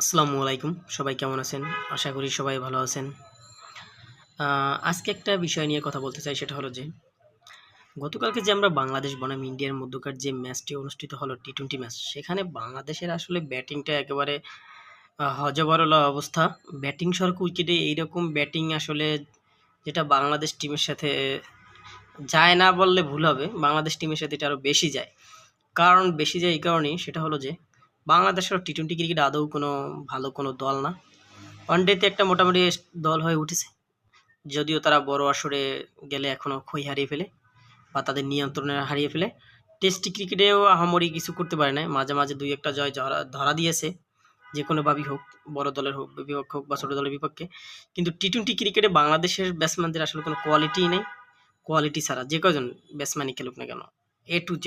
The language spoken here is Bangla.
আসসালামু আলাইকুম। সবাই কেমন আছেন? আশা করি সবাই ভালো আছেন। আজকে একটা বিষয় নিয়ে কথা বলতে চাই সেটা হলো যে, গতকালকে যে আমরা বাংলাদেশ বনাম ইন্ডিয়ার মধ্যকার যে ম্যাচটি অনুষ্ঠিত হলো টি-20 ম্যাচ, সেখানে বাংলাদেশের আসলে ব্যাটিংটা একেবারে হযবরল অবস্থা। ব্যাটিং সরক উইকেটে এইরকম ব্যাটিং আসলে যেটা বাংলাদেশ টিমের সাথে যায় না বললে ভুল হবে। বাংলাদেশ টিমের সাথে এটা আরো বেশি যায়। কারণ বেশি যায় এই কারণেই সেটা হলো যে, বাংলাদেশের টি-20 ক্রিকেটে আদৌ কোনো ভালো কোনো দল না। ওয়ানডেতে একটা মোটামুটি দল হয়ে উঠেছে। যদিও তারা বড় আসরে গেলে এখনো খই হারিয়ে ফেলে বা তাদের নিয়ন্ত্রণে হারিয়ে ফেলে। টেস্ট ক্রিকেটেও আহামরি কিছু করতে পারে নাই। মাঝে, মাঝে ২-১ টা জয় ধরা দিয়েছে। যেকোনোভাবেই হোক, বড় দলের হোক বিপক্ষে হোক বা ছোট দলের বিপক্ষে। কিন্তু টি-20 ক্রিকেটে বাংলাদেশের ব্যাটসম্যানদের আসলে কোনো কোয়ালিটিই নেই। কোয়ালিটি ছাড়া যে কয়জন ব্যাটসম্যানই খেলুক না কেন, A to Z